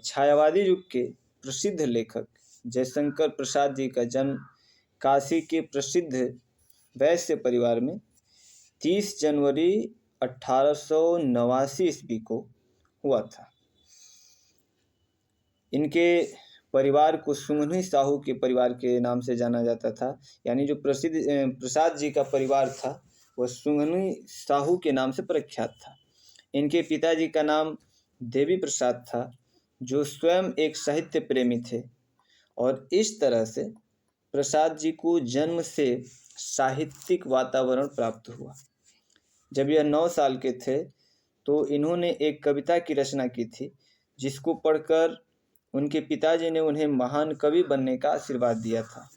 छायावादी युग के प्रसिद्ध लेखक जयशंकर प्रसाद जी का जन्म काशी के प्रसिद्ध वैश्य परिवार में 30 जनवरी 1889 ईस्वी को हुआ था। इनके परिवार को सुंघनी साहू के परिवार के नाम से जाना जाता था, यानी जो प्रसाद जी का परिवार था वह सुंघनी साहू के नाम से प्रख्यात था। इनके पिताजी का नाम देवी प्रसाद था, जो स्वयं एक साहित्य प्रेमी थे, और इस तरह से प्रसाद जी को जन्म से साहित्यिक वातावरण प्राप्त हुआ। जब यह 9 साल के थे तो इन्होंने एक कविता की रचना की थी, जिसको पढ़कर उनके पिताजी ने उन्हें महान कवि बनने का आशीर्वाद दिया था।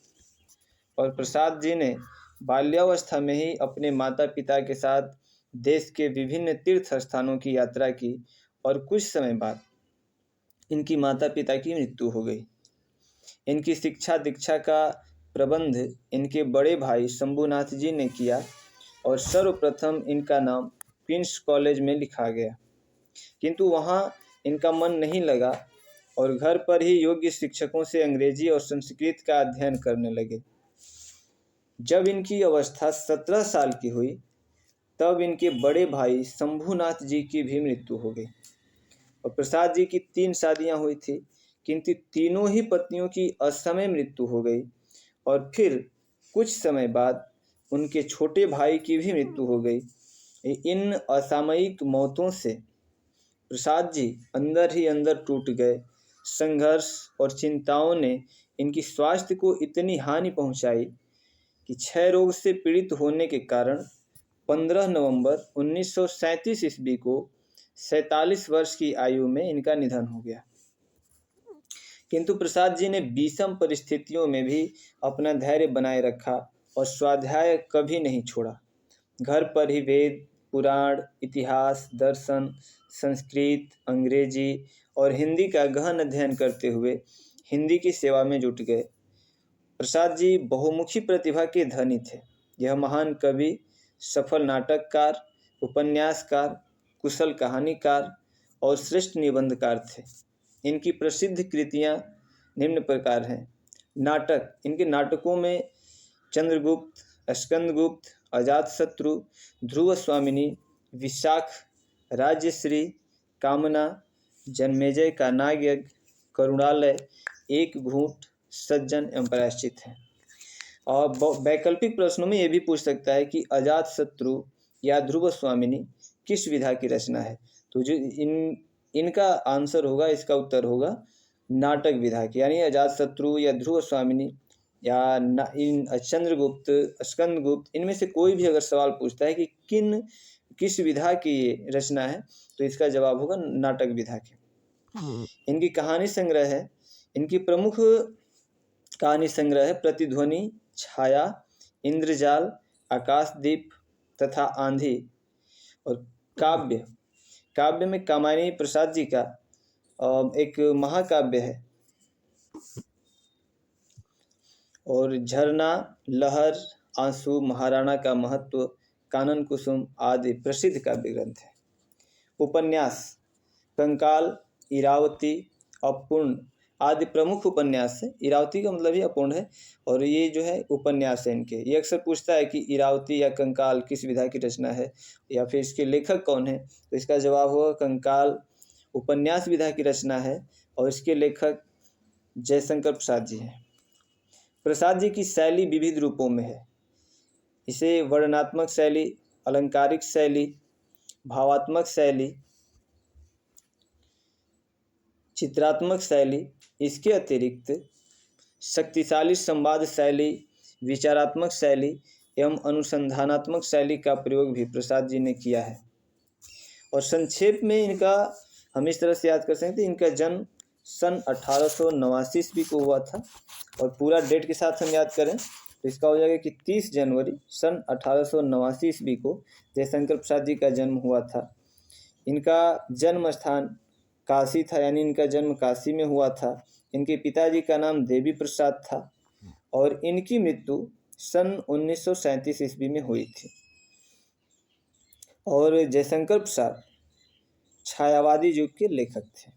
और प्रसाद जी ने बाल्यावस्था में ही अपने माता पिता के साथ देश के विभिन्न तीर्थ स्थानों की यात्रा की, और कुछ समय बाद इनकी माता पिता की मृत्यु हो गई। इनकी शिक्षा दीक्षा का प्रबंध इनके बड़े भाई शंभुनाथ जी ने किया, और सर्वप्रथम इनका नाम प्रिंस कॉलेज में लिखा गया, किंतु वहाँ इनका मन नहीं लगा और घर पर ही योग्य शिक्षकों से अंग्रेजी और संस्कृत का अध्ययन करने लगे। जब इनकी अवस्था 17 साल की हुई तब इनके बड़े भाई शंभुनाथ जी की भी मृत्यु हो गई। और प्रसाद जी की 3 शादियां हुई थी, किंतु तीनों ही पत्नियों की असमय मृत्यु हो गई। और फिर कुछ समय बाद उनके छोटे भाई की भी मृत्यु हो गई। इन असामयिक मौतों से प्रसाद जी अंदर ही अंदर टूट गए। संघर्ष और चिंताओं ने इनकी स्वास्थ्य को इतनी हानि पहुंचाई कि क्षय रोग से पीड़ित होने के कारण 15 नवंबर 1937 ईस्वी को 47 वर्ष की आयु में इनका निधन हो गया। किंतु प्रसाद जी ने विषम परिस्थितियों में भी अपना धैर्य बनाए रखा और स्वाध्याय कभी नहीं छोड़ा। घर पर ही वेद, पुराण, इतिहास, दर्शन, संस्कृत, अंग्रेजी और हिंदी का गहन अध्ययन करते हुए हिंदी की सेवा में जुट गए। प्रसाद जी बहुमुखी प्रतिभा के धनी थे। यह महान कवि, सफल नाटककार, उपन्यासकार, कुशल कहानीकार और श्रेष्ठ निबंधकार थे। इनकी प्रसिद्ध कृतियाँ निम्न प्रकार हैं। नाटक, इनके नाटकों में चंद्रगुप्त, स्कंदगुप्त, अजातशत्रु, ध्रुव स्वामिनी, विशाख, राज्यश्री, कामना, जन्मेजय का नागयज्ञ, करुणालय, एक घूंट, सज्जन एवं प्रायश्चित हैं। और वैकल्पिक प्रश्नों में यह भी पूछ सकता है कि अजातशत्रु या ध्रुव स्वामिनी किस विधा की रचना है। तो जो इनका आंसर होगा, इसका उत्तर होगा नाटक विधा की, यानी अजातशत्रु या ध्रुव स्वामिनी या इन चंद्रगुप्त, स्कंदगुप्त, इनमें से कोई भी अगर सवाल पूछता है कि किस विधा की ये रचना है, तो इसका जवाब होगा नाटक विधा की। इनकी कहानी संग्रह है। इनकी प्रमुख कहानी संग्रह है प्रतिध्वनि, छाया, इंद्रजाल, आकाशदीप तथा आंधी। और काव्य में कामायनी प्रसाद जी का एक महाकाव्य है, और झरना, लहर, आंसू, महाराणा का महत्व, कानन कुसुम आदि प्रसिद्ध काव्य ग्रंथ है। उपन्यास कंकाल, इरावती, अपूर्ण आदि प्रमुख उपन्यास है। इरावती का मतलब ही अपूर्ण है, और ये जो है उपन्यास है इनके। ये अक्सर पूछता है कि इरावती या कंकाल किस विधा की रचना है, या फिर इसके लेखक कौन है, तो इसका जवाब होगा कंकाल उपन्यास विधा की रचना है, और इसके लेखक जयशंकर प्रसाद जी हैं। प्रसाद जी की शैली विविध रूपों में है। इसे वर्णनात्मक शैली, अलंकारिक शैली, भावात्मक शैली, चित्रात्मक शैली, इसके अतिरिक्त शक्तिशाली संवाद शैली, विचारात्मक शैली एवं अनुसंधानात्मक शैली का प्रयोग भी प्रसाद जी ने किया है। और संक्षेप में इनका हम इस तरह से याद कर सकते हैं, इनका जन्म सन 1889 ईस्वी को हुआ था, और पूरा डेट के साथ हम याद करें तो इसका हो जाएगा कि 30 जनवरी सन 1889 ईस्वी को जयशंकर प्रसाद जी का जन्म हुआ था। इनका जन्म स्थान काशी था, यानी इनका जन्म काशी में हुआ था। इनके पिताजी का नाम देवी प्रसाद था, और इनकी मृत्यु सन 1937 ईस्वी में हुई थी। और जयशंकर प्रसाद छायावादी युग के लेखक थे।